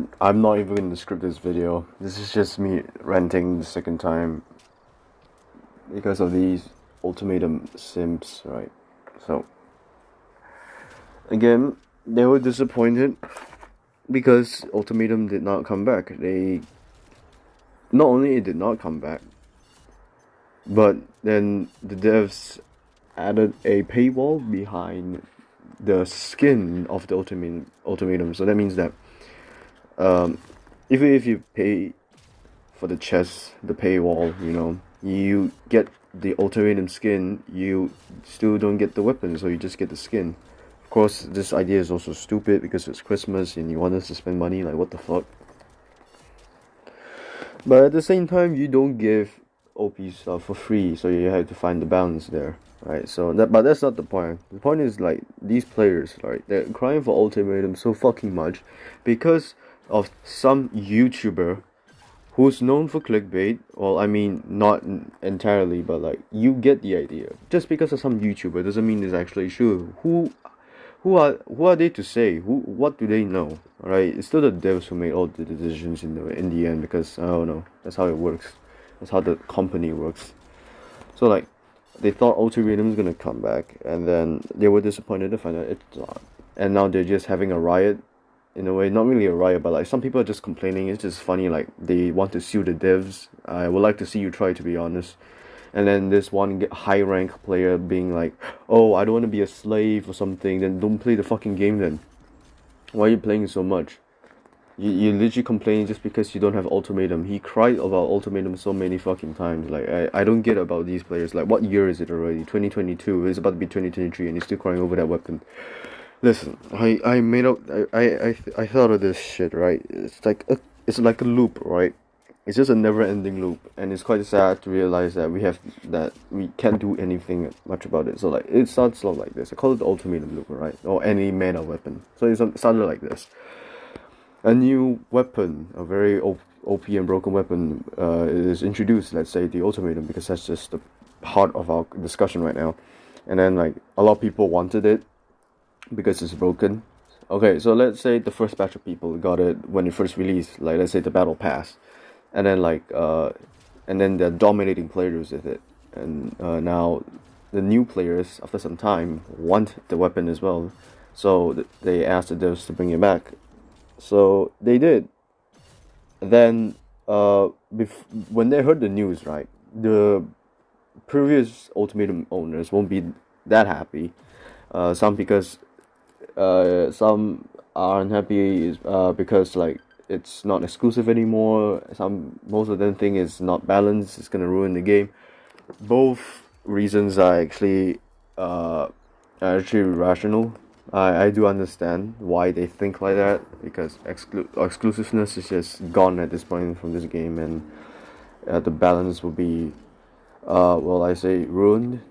and I'm not even going to script this video. This is just me ranting the second time because of these Ultimatum Simps, right? So, again, they were disappointed because Ultimatum did not come back. Not only it did not come back, but then the devs added a paywall behind the skin of the Ultimatum. So that means that even if you pay for the chest, the paywall, you get the Ultimatum skin, you still don't get the weapon, so you just get the skin. Of course, this idea is also stupid because it's Christmas and you want us to spend money, like what the fuck. But at the same time, you don't give OP stuff for free, so you have to find the balance there, right? But that's not the point. The point is like these players, right? They're crying for Ultimatum so fucking much because of some YouTuber who's known for clickbait. Well, I mean, not entirely, but like you get the idea. Just because of some YouTuber doesn't mean it's actually true. Who are they to say? What do they know? Right? It's still the devs who made all the decisions in the end, because I don't know. That's how it works. That's how the company works. So like, they thought Ultimatum was gonna come back, and then they were disappointed to find out it's not. And now they're just having a riot. In a way, not really a riot, but like some people are just complaining. It's just funny, like they want to sue the devs. I would like to see you try, to be honest. And then this one high rank player being like, oh, I don't want to be a slave or something, then don't play the fucking game then. Why are you playing so much? You literally complaining just because you don't have Ultimatum. He cried about Ultimatum so many fucking times. Like, I don't get about these players. Like, what year is it already? 2022. It's about to be 2023 and he's still crying over that weapon. Listen, I thought of this shit, right? It's like a loop, right? It's just a never-ending loop, and it's quite sad to realize that we can't do anything much about it. So like, it starts off like this. I call it the Ultimatum loop, right? Or any meta weapon. So it started like this: a new weapon, a very OP and broken weapon, is introduced. Let's say the Ultimatum, because that's just the heart of our discussion right now. And then like a lot of people wanted it because it's broken. Okay, so let's say the first batch of people got it when it first released, like let's say the battle pass, and then and then they're dominating players with it, and now the new players after some time want the weapon as well, so they asked the devs to bring it back, so they did. Then when they heard the news, right, the previous Ultimatum owners won't be that happy. Some because some are unhappy because like it's not exclusive anymore. Most of them think it's not balanced. It's gonna ruin the game. Both reasons are actually rational. I do understand why they think like that, because exclusiveness is just gone at this point from this game, and the balance will be I say ruined.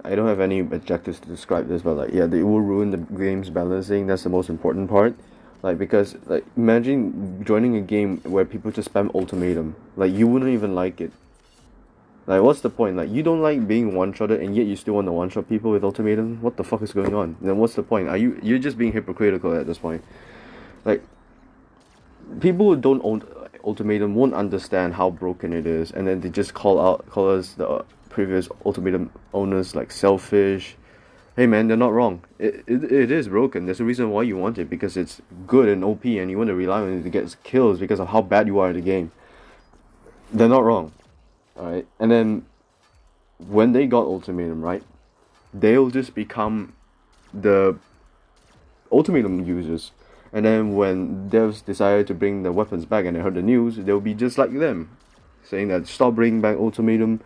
I don't have any adjectives to describe this, but like, yeah, they will ruin the game's balancing. That's the most important part. Like, because like, imagine joining a game where people just spam Ultimatum. Like, you wouldn't even like it. Like, what's the point? Like, you don't like being one-shotted, and yet you still want to one-shot people with Ultimatum? What the fuck is going on? Then what's the point? You're just being hypocritical at this point. Like, people who don't own Ultimatum won't understand how broken it is, and then they just call us the previous Ultimatum owners like selfish. Hey man, they're not wrong. It is broken. There's a reason why you want it, because it's good and OP, and you want to rely on it to get kills because of how bad you are at the game. They're not wrong, alright. And then when they got Ultimatum, right, they'll just become the Ultimatum users. And then when devs decided to bring the weapons back and they heard the news, they'll be just like them, saying that stop bringing back Ultimatum,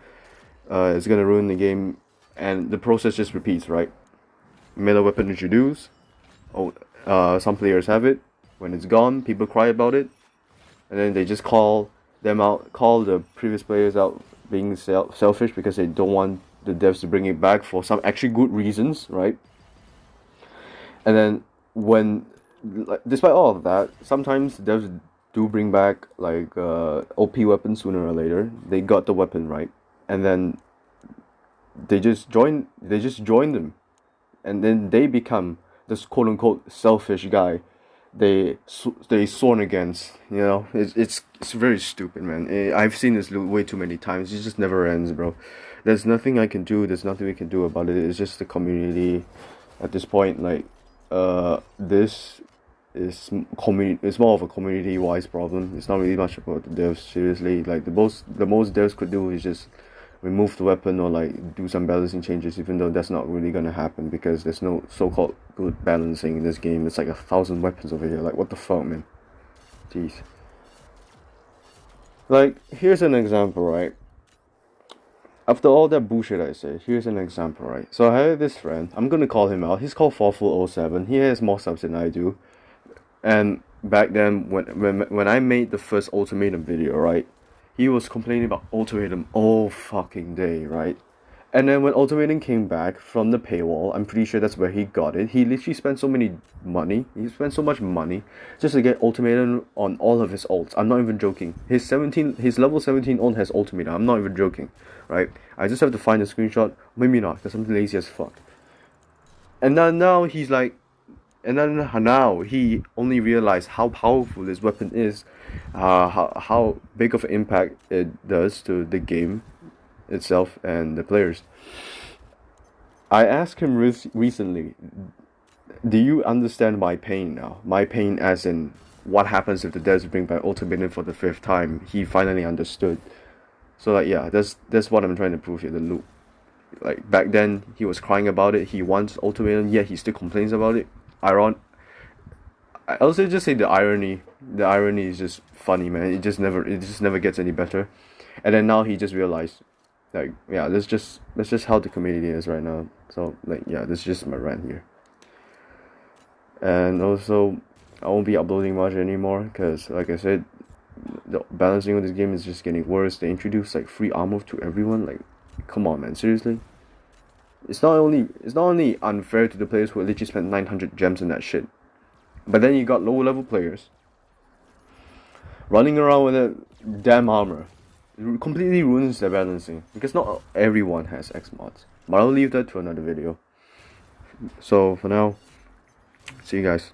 it's gonna ruin the game, and the process just repeats, right? Melee weapon introduced, some players have it, when it's gone, people cry about it, and then they just call the previous players out being selfish because they don't want the devs to bring it back for some actually good reasons, right? And then despite all of that, sometimes devs do bring back like OP weapons sooner or later. They got the weapon right, and then they just join them, and then they become this quote unquote selfish guy they sworn against. You know, it's very stupid, man. I've seen this way too many times. It just never ends, bro. There's nothing I can do. There's nothing we can do about it. It's just the community at this point. Like, this is community. It's more of a community-wise problem. It's not really much about the devs. Seriously, like the most devs could do is just remove the weapon or like do some balancing changes, even though that's not really gonna happen because there's no so-called good balancing in this game. It's like 1,000 weapons over here. Like, what the fuck, man? Jeez. Like, here's an example, right? After all that bullshit I said, here's an example, right? So I have this friend. I'm gonna call him out. He's called Fawful07. He has more subs than I do. And back then, when I made the first Ultimatum video, right? He was complaining about Ultimatum all fucking day, right? And then when Ultimatum came back from the paywall, I'm pretty sure that's where he got it. He literally spent so much money just to get Ultimatum on all of his ults. I'm not even joking. His level 17 ult has Ultimatum. I'm not even joking, right? I just have to find a screenshot. Maybe not, because I'm lazy as fuck. And then now he's like, and then now he only realized how powerful this weapon is, how big of an impact it does to the game itself and the players. I asked him recently, do you understand my pain now? My pain as in what happens if the devs bring back Ultimatum for the 5th time. He finally understood. So like, yeah, that's what I'm trying to prove here, the loop. Like, back then he was crying about it, he wants Ultimatum, yet he still complains about it. I also just say the irony is just funny, man. It just never gets any better. And then now he just realized, like, yeah, that's just how the community is right now. So like, yeah, this is just my rant here. And also, I won't be uploading much anymore because, like I said, the balancing of this game is just getting worse. They introduced like free armor to everyone. Like, come on, man, seriously. It's not only unfair to the players who literally spent 900 gems in that shit, but then you got lower level players running around with a damn armor. It completely ruins their balancing because not everyone has X mods. But I'll leave that to another video. So for now, see you guys.